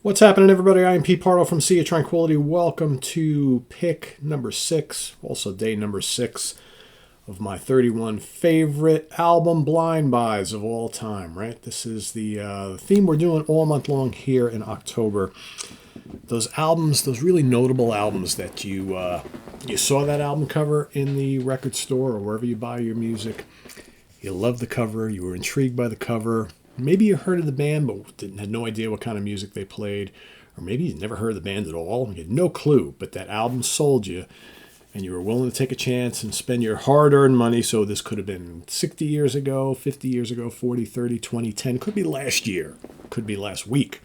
What's happening, everybody? I am Pete Pardo from Sea of Tranquility. Welcome to pick number 6, also day number 6 of my 31 favorite album blind buys of all time, right? This is the theme we're doing all month long here in October. Those albums, those really notable albums that you saw that album cover in the record store or wherever you buy your music. You loved the cover, you were intrigued by the cover. Maybe you heard of the band but had no idea what kind of music they played. Or maybe you never heard of the band at all. You had no clue, but that album sold you and you were willing to take a chance and spend your hard-earned money. So this could have been 60 years ago, 50 years ago, 40, 30, 20, 10. Could be last year. Could be last week,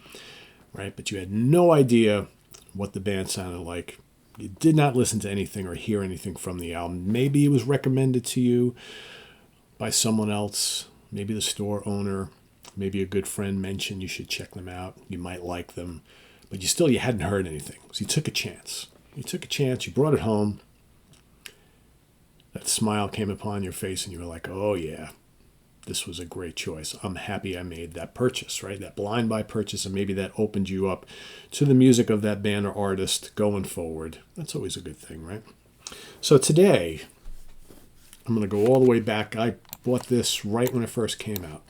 right? But you had no idea what the band sounded like. You did not listen to anything or hear anything from the album. Maybe it was recommended to you by someone else, maybe the store owner. Maybe a good friend mentioned you should check them out. You might like them. But you hadn't heard anything. So you took a chance. You brought it home. That smile came upon your face and you were like, oh yeah, this was a great choice. I'm happy I made that purchase, right? That blind buy purchase, and maybe that opened you up to the music of that band or artist going forward. That's always a good thing, right? So today, I'm going to go all the way back. I bought this right when it first came out.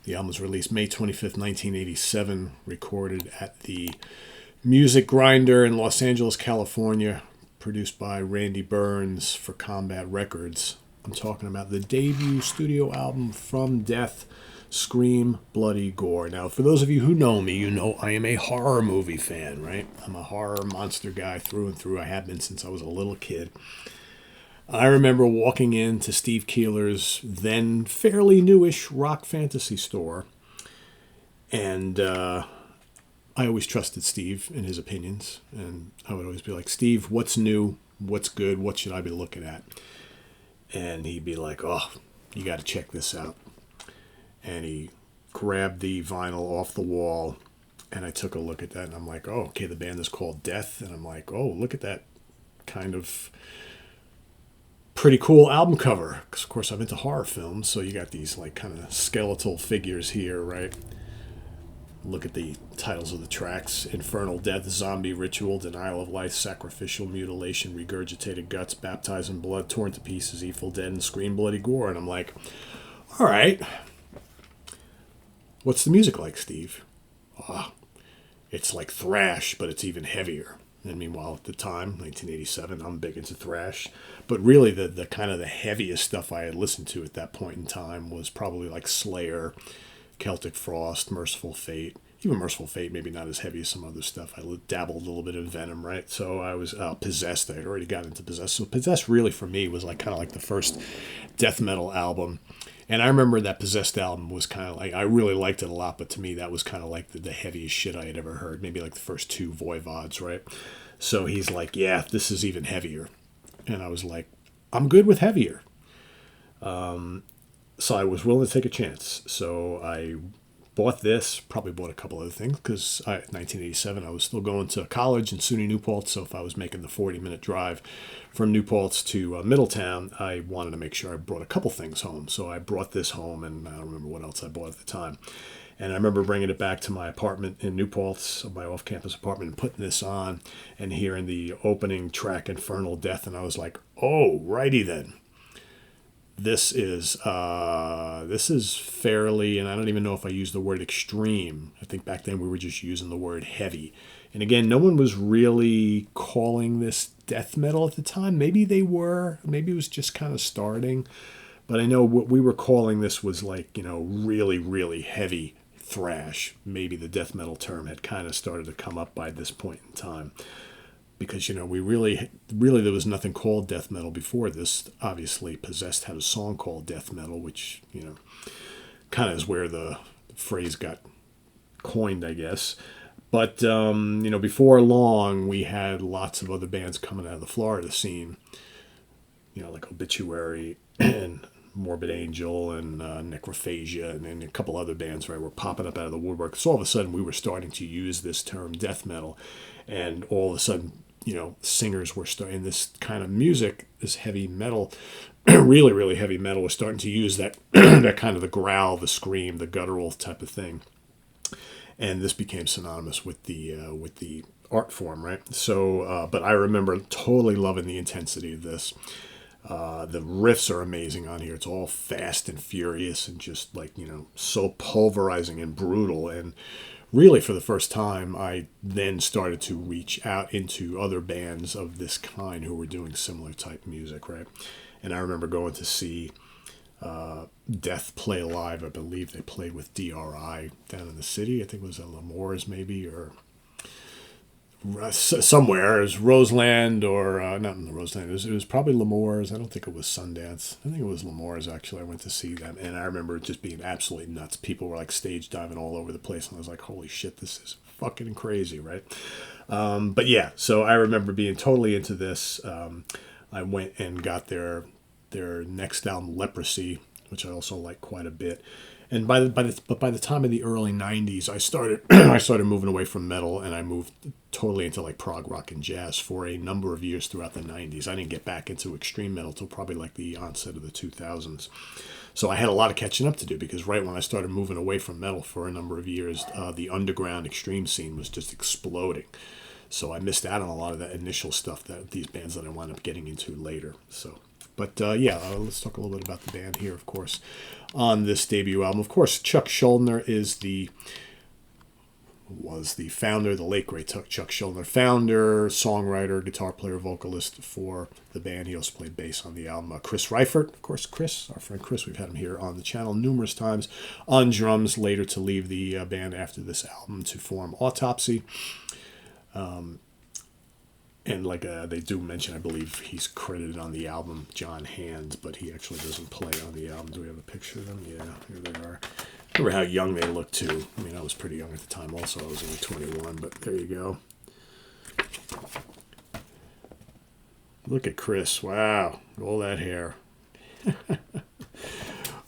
The album was released May 25th, 1987, recorded at the Music Grinder in Los Angeles, California, produced by Randy Burns for Combat Records. I'm talking about the debut studio album From Death, Scream, Bloody Gore. Now, for those of you who know me, you know I am a horror movie fan, right? I'm a horror monster guy through and through. I have been since I was a little kid. I remember walking into Steve Keeler's then fairly newish rock fantasy store, and I always trusted Steve and his opinions, and I would always be like, Steve, what's new? What's good? What should I be looking at? And he'd be like, oh, you got to check this out. And he grabbed the vinyl off the wall, and I took a look at that, and I'm like, oh, okay, the band is called Death, and I'm like, oh, look at that kind of pretty cool album cover, because of course I'm into horror films, so you got these like kind of skeletal figures here, right? Look at the titles of the tracks: Infernal Death, Zombie Ritual, Denial of Life, Sacrificial Mutilation, Regurgitated Guts, Baptized in Blood, Torn to Pieces, Evil Dead, and Scream, Bloody Gore. And I'm like, all right, what's the music like, Steve? Oh, it's like thrash, but it's even heavier. And meanwhile, at the time, 1987, I'm big into thrash. But really, the kind of the heaviest stuff I had listened to at that point in time was probably like Slayer, Celtic Frost, Merciful Fate. Even Merciful Fate, maybe not as heavy as some other stuff. I dabbled a little bit in Venom, right? So I was Possessed. I had already got into Possessed. So Possessed really, for me, was like kind of like the first death metal album. And I remember that Possessed album was kind of like, I really liked it a lot, but to me that was kind of like the heaviest shit I had ever heard. Maybe like the first two Voivods, right? So he's like, yeah, this is even heavier. And I was like, I'm good with heavier. So I was willing to take a chance. So I bought this, probably bought a couple other things, because 1987, I was still going to college in SUNY New Paltz, so if I was making the 40-minute drive from New Paltz to Middletown, I wanted to make sure I brought a couple things home. So I brought this home, and I don't remember what else I bought at the time. And I remember bringing it back to my apartment in New Paltz, my off-campus apartment, and putting this on and hearing the opening track, Infernal Death, and I was like, oh, righty then. This is fairly, and I don't even know if I used the word extreme. I think back then we were just using the word heavy. And again, no one was really calling this death metal at the time. Maybe they were. Maybe it was just kind of starting. But I know what we were calling this was like, really, really heavy thrash. Maybe the death metal term had kind of started to come up by this point in time. Because, we really, there was nothing called death metal before this. Obviously, Possessed had a song called death metal, which, kind of is where the phrase got coined, I guess. But, before long, we had lots of other bands coming out of the Florida scene, like Obituary and Morbid Angel and Necrophagia and a couple other bands, right, were popping up out of the woodwork. So all of a sudden, we were starting to use this term death metal. And all of a sudden, singers were starting this kind of music, this heavy metal, really, really heavy metal, was starting to use that, that kind of the growl, the scream, the guttural type of thing. and this became synonymous with the art form, right? So, but I remember totally loving the intensity of this. The riffs are amazing on here. It's all fast and furious and just like, so pulverizing and brutal. And really, for the first time, I then started to reach out into other bands of this kind who were doing similar type music, right? And I remember going to see Death play live. I believe they played with DRI down in the city. I think it was at L'Amour's maybe, or somewhere. It was Roseland, or not in the Roseland. It was probably L'Amour's. I don't think it was Sundance. I think it was L'Amour's, actually. I went to see them, and I remember it just being absolutely nuts. People were like stage diving all over the place, and I was like, holy shit, this is fucking crazy, right? But yeah, so I remember being totally into this. I went and got their next album, Leprosy, which I also like quite a bit. And by the time of the early '90s, I started moving away from metal, and I moved totally into like prog rock and jazz for a number of years throughout the '90s. I didn't get back into extreme metal till probably like the onset of the 2000s. So I had a lot of catching up to do, because right when I started moving away from metal for a number of years, the underground extreme scene was just exploding. So I missed out on a lot of that initial stuff that these bands that I wound up getting into later. So. But let's talk a little bit about the band here, of course, on this debut album. Of course, Chuck Schuldiner was the founder, the late great Chuck Schuldiner, founder, songwriter, guitar player, vocalist for the band. He also played bass on the album. Chris Reifert, of course, our friend Chris, we've had him here on the channel numerous times, on drums, later to leave the band after this album to form Autopsy. And like they do mention, I believe he's credited on the album, John Hands, but he actually doesn't play on the album. Do we have a picture of them? Yeah, here they are. Remember how young they look too. I mean, I was pretty young at the time also. I was only 21, but there you go. Look at Chris. Wow, all that hair.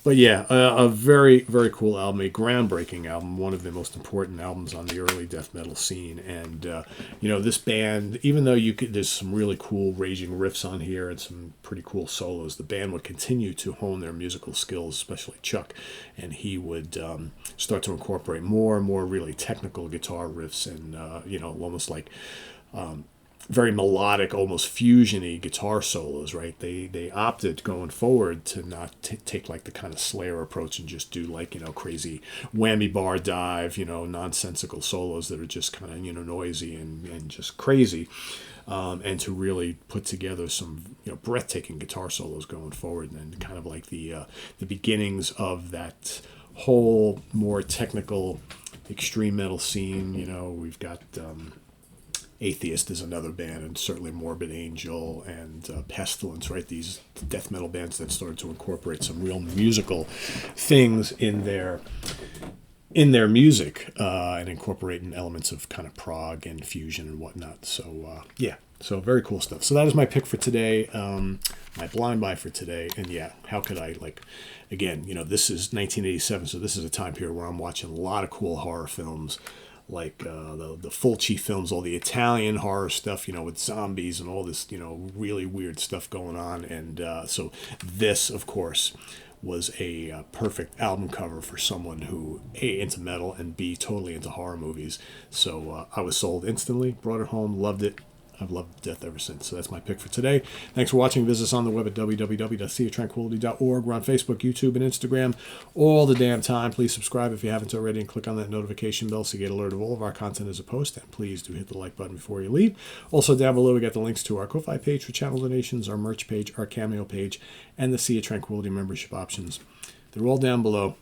But yeah, a very, very cool album, a groundbreaking album, one of the most important albums on the early death metal scene. And, this band, even though there's some really cool raging riffs on here and some pretty cool solos, the band would continue to hone their musical skills, especially Chuck. And he would start to incorporate more and more really technical guitar riffs and, almost like very melodic, almost fusion-y guitar solos, right? They opted going forward to not take like the kind of Slayer approach and just do like, crazy whammy bar dive, nonsensical solos that are just kind of, noisy and just crazy. And to really put together some, breathtaking guitar solos going forward, and kind of like the beginnings of that whole more technical extreme metal scene. We've got Atheist is another band, and certainly Morbid Angel and Pestilence, right? These death metal bands that started to incorporate some real musical things in their music, and incorporating elements of kind of prog and fusion and whatnot. So so very cool stuff. So that is my pick for today, my blind buy for today. And yeah, how could I again, this is 1987, so this is a time period where I'm watching a lot of cool horror films, like the Fulci films, all the Italian horror stuff, with zombies and all this, really weird stuff going on. And so this, of course, was a perfect album cover for someone who, A, into metal, and B, totally into horror movies. So I was sold instantly, brought it home, loved it. I've loved death ever since. So that's my pick for today. Thanks for watching. Visit us on the web at www.seaoftranquility.org. We're on Facebook, YouTube, and Instagram all the damn time. Please subscribe if you haven't already, and click on that notification bell so you get alert of all of our content as a post. And please do hit the like button before you leave. Also, down below, we got the links to our Ko-Fi page for channel donations, our merch page, our Cameo page, and the Sea of Tranquility membership options. They're all down below.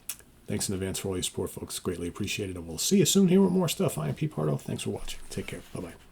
Thanks in advance for all your support, folks. Greatly appreciated. And we'll see you soon here with more stuff. I am Pete Pardo. Thanks for watching. Take care. Bye-bye.